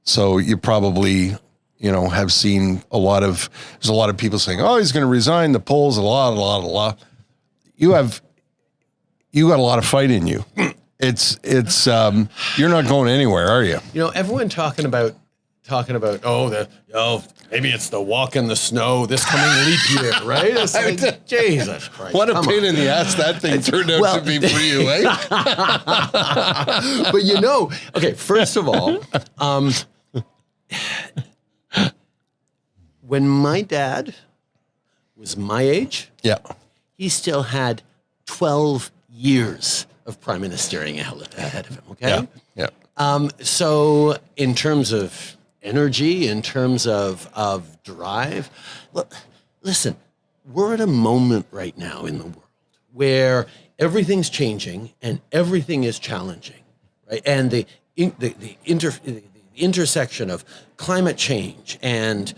so you probably have seen there's a lot of people saying, oh, he's going to resign, the polls, a lot. You got a lot of fight in you. It's you're not going anywhere, are you? Everyone talking about maybe it's the walk in the snow this coming leap year, right? It's like, Jesus Christ. What a pain in the ass that thing turned out to be for you, eh? But okay, first of all, when my dad was my age, he still had 12 years of prime ministering ahead of him, okay? Yeah. So in terms of energy, in terms of drive, well, listen, we're at a moment right now in the world where everything's changing and everything is challenging, right? And the intersection of climate change and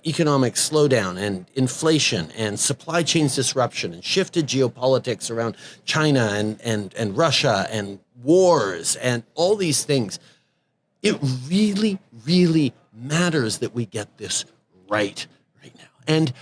economic slowdown and inflation and supply chain disruption and shifted geopolitics around China and Russia and wars and all these things, it really, really matters that we get this right now. And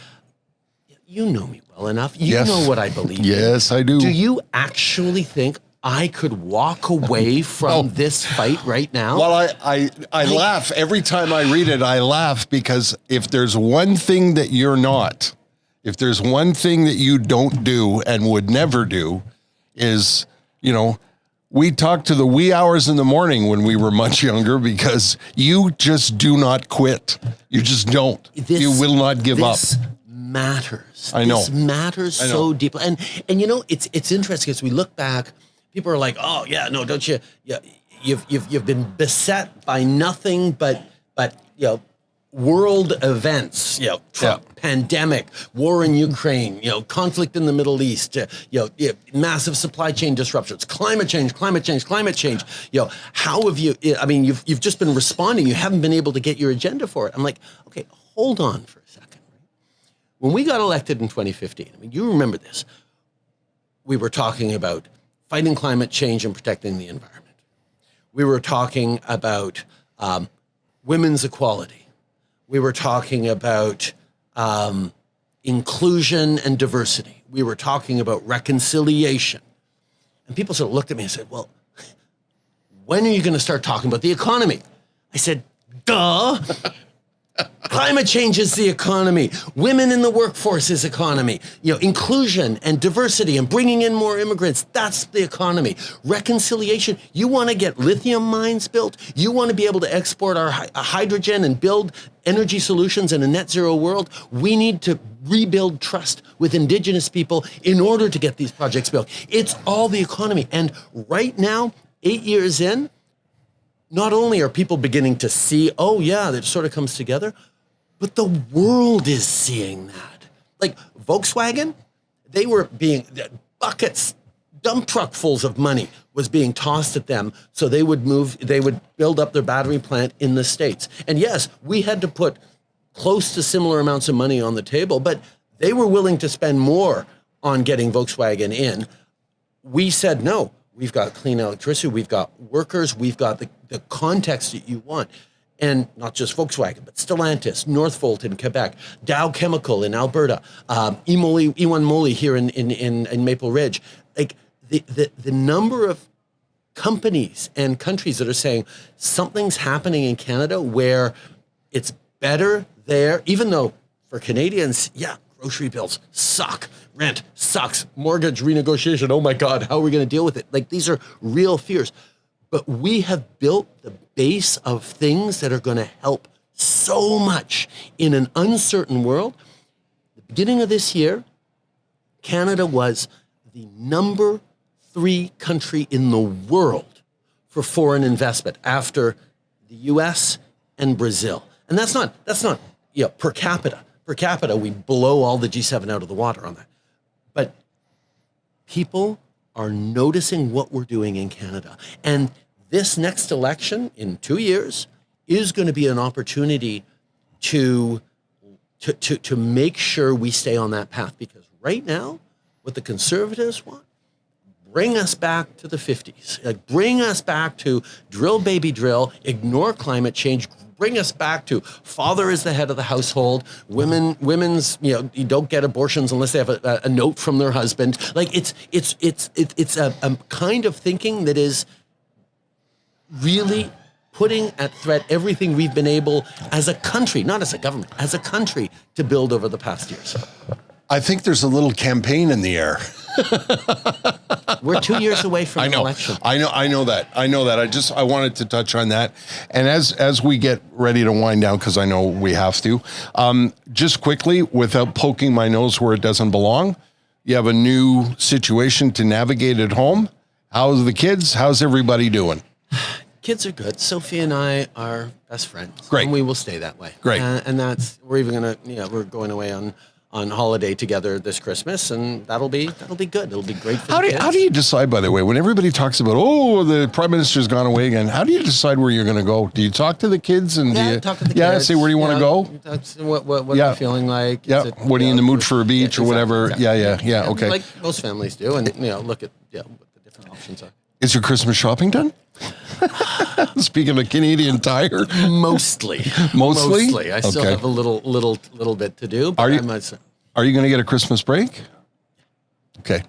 you know me well enough. You know what I believe in. Yes, I do. Do you actually think I could walk away from this fight right now? Well, I laugh every time I read it. I laugh because if there's one thing that you're not, if there's one thing that you don't do and would never do, is, we talked to the wee hours in the morning when we were much younger, because you just do not quit. You just don't. You will not give up. This matters. I know. This matters so deeply. And it's interesting as we look back. People are like, oh yeah, no, don't you? Yeah, you've been beset by nothing but world events. Trump, pandemic, war in Ukraine, conflict in the Middle East, massive supply chain disruptions, climate change. How have you? I mean, you've just been responding. You haven't been able to get your agenda for it. I'm like, okay, hold on for a second. When we got elected in 2015, I mean, you remember this. We were talking about fighting climate change and protecting the environment. We were talking about women's equality. We were talking about inclusion and diversity. We were talking about reconciliation. And people sort of looked at me and said, well, when are you going to start talking about the economy? I said, duh. Climate change is the economy. Women in the workforce is economy. Inclusion and diversity and bringing in more immigrants, that's the economy. Reconciliation, you want to get lithium mines built? You want to be able to export our hydrogen and build energy solutions in a net zero world? We need to rebuild trust with Indigenous people in order to get these projects built. It's all the economy. And right now, 8 years in, not only are people beginning to see, oh yeah, that sort of comes together, but the world is seeing that. Like Volkswagen, they were being, buckets, dump truckfuls of money was being tossed at them so they would build up their battery plant in the States. And yes, we had to put close to similar amounts of money on the table, but they were willing to spend more on getting Volkswagen in. We said no. We've got clean electricity, we've got workers, we've got the context that you want. And not just Volkswagen, but Stellantis, Northvolt in Quebec, Dow Chemical in Alberta, Iwan Moly here in Maple Ridge. Like the number of companies and countries that are saying something's happening in Canada where it's better there, even though for Canadians, yeah, grocery bills suck. Rent sucks. Mortgage renegotiation. Oh my God, how are we going to deal with it? Like these are real fears. But we have built the base of things that are going to help so much in an uncertain world. The beginning of this year, Canada was the number 3 country in the world for foreign investment after the US and Brazil. And that's not per capita. Per capita, we blow all the G7 out of the water on that. But people are noticing what we're doing in Canada. And this next election in 2 years is going to be an opportunity to make sure we stay on that path. Because right now, what the Conservatives want, bring us back to the 50s. Like, bring us back to drill, baby, drill, ignore climate change, bring us back to father is the head of the household. Women's, you don't get abortions unless they have a note from their husband. Like it's a kind of thinking that is really putting at threat everything we've been able as a country, not as a government, as a country to build over the past years. I think there's a little campaign in the air. We're 2 years away from an election. I know that. I wanted to touch on that. And as we get ready to wind down, because I know we have to, just quickly, without poking my nose where it doesn't belong, you have a new situation to navigate at home. How's the kids? How's everybody doing? Kids are good. Sophie and I are best friends. Great. And we will stay that way. Great. And we're even going to, we're going away on holiday together this Christmas, and that'll be good. It'll be great for the kids. How do you decide, by the way, when everybody talks about, the Prime Minister's gone away again, how do you decide where you're going to go? Do you talk to the kids? And talk to the kids. Say, where do you want to go? That's what are you feeling like? Yeah. What are you in the mood for a beach or whatever? Exactly. Yeah. Okay. Like most families do, and look at what the different options are. Is your Christmas shopping done? Speaking of Canadian Tire, mostly. I still have a little bit to do. But are you going to get a Christmas break? Okay.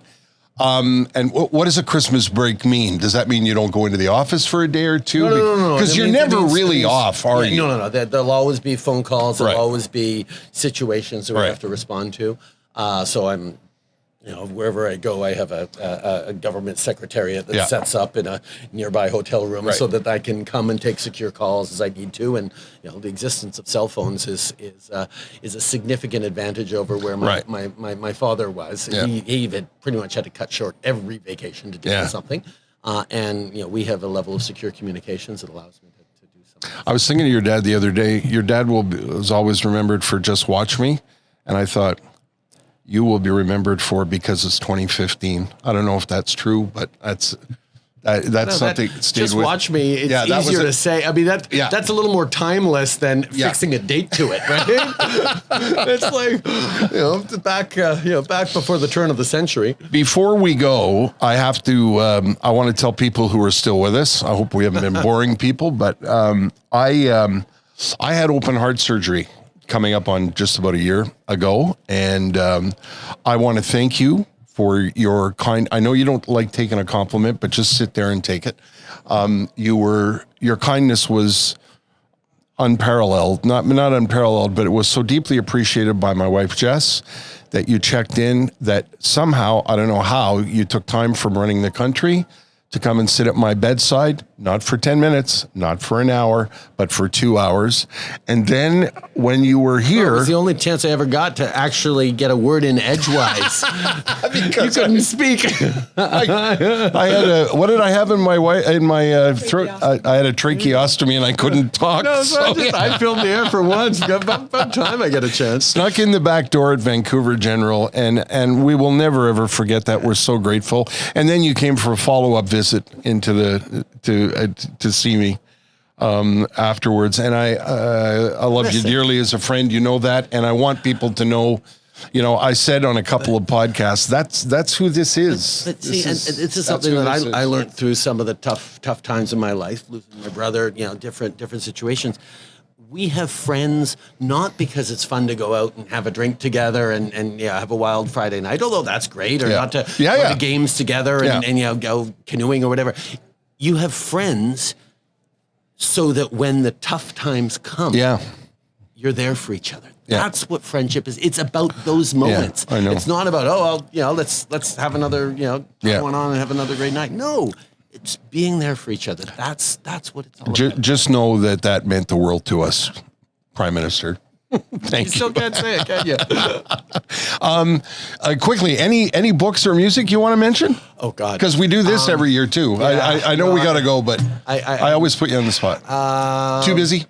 And what does a Christmas break mean? Does that mean you don't go into the office for a day or two? No. Because you're never really off, are you? No. There'll always be phone calls. There'll always be situations that we have to respond to. So I'm, wherever I go, I have a government secretariat that sets up in a nearby hotel room so that I can come and take secure calls as I need to. And the existence of cell phones is a significant advantage over where my father was. Yeah. He even pretty much had to cut short every vacation to do something. And we have a level of secure communications that allows me to do something. I was thinking of your dad the other day. Your dad was always remembered for Just Watch Me, and I thought, you will be remembered for Because It's 2015. I don't know if that's true, but that's something that stayed Just with. Just Watch Me. It's easier to say. I mean, that's a little more timeless than fixing a date to it, right? It's like, back before the turn of the century. Before we go, I have to, I want to tell people who are still with us, I hope we haven't been boring people, but I had open heart surgery coming up on just about a year ago. And I want to thank you for your I know you don't like taking a compliment, but just sit there and take it. Your kindness was unparalleled, not unparalleled, but it was so deeply appreciated by my wife, Jess, that you checked in, that somehow, I don't know how, you took time from running the country to come and sit at my bedside, not for 10 minutes, not for an hour, but for 2 hours. And then when you were here... It was the only chance I ever got to actually get a word in edgewise. You couldn't speak. I had a... What did I have in my throat? I had a tracheostomy and I couldn't talk. No, I filled the air for once. About time I get a chance. Snuck in the back door at Vancouver General, and we will never, ever forget that. We're so grateful. And then you came for a follow-up visit into to see me afterwards, and I love you dearly as a friend. You know that, and I want people to know. You know, I said on a couple of podcasts, that's who this is. But see, this is something that I learned through some of the tough times in my life, losing my brother. You know, different situations. We have friends not because it's fun to go out and have a drink together and have a wild Friday night, although that's great, or not to go to games together and go canoeing or whatever. You have friends so that when the tough times come, you're there for each other. Yeah. That's what friendship is. It's about those moments. I know. It's not about, let's have another, going on and have another great night. No. It's being there for each other. That's what it's all about. Just know that meant the world to us, Prime Minister. Thank you. Still can't say it, can you? Quickly, any books or music you want to mention? Oh God, because we do this every year too. Yeah, I know we got to go, but I always put you on the spot. Too busy.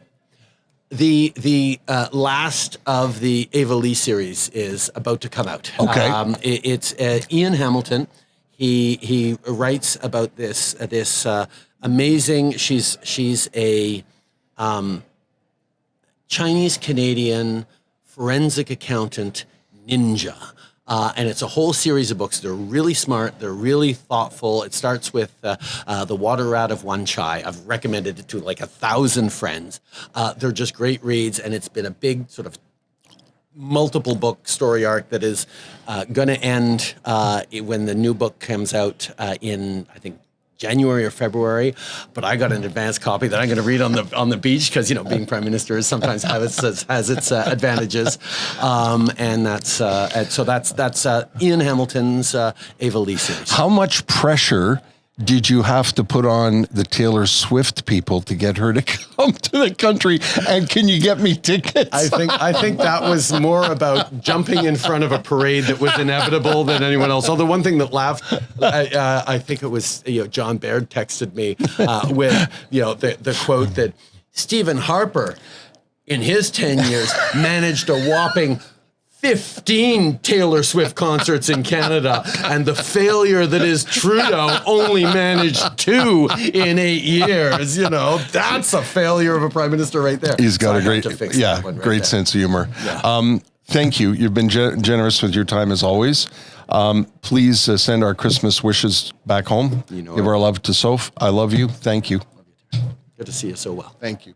The last of the Ava Lee series is about to come out. Okay, it's Ian Hamilton. He writes about this amazing. She's a Chinese Canadian forensic accountant ninja, and it's a whole series of books. They're really smart. They're really thoughtful. It starts with The Water Rat of Wan Chai. I've recommended it to like 1,000 friends. They're just great reads, and it's been a big sort of multiple book story arc that is going to end when the new book comes out in, I think, January or February. But I got an advance copy that I'm going to read on the beach because being Prime Minister is sometimes has its advantages, and that's Ian Hamilton's Ava Lee series. How much pressure did you have to put on the Taylor Swift people to get her to come to the country? And can you get me tickets? I think that was more about jumping in front of a parade that was inevitable than anyone else. Although one thing that laughed, I think it was John Baird texted me with the quote that Stephen Harper, in his 10 years, managed a whopping 15 Taylor Swift concerts in Canada, and the failure that is Trudeau only managed 2 in 8 years. That's a failure of a prime minister right there. He's got a great sense of humor. Yeah. Thank you. You've been generous with your time as always. Please send our Christmas wishes back home. Give our love to Soph. I love you. Thank you. Good to see you so well. Thank you.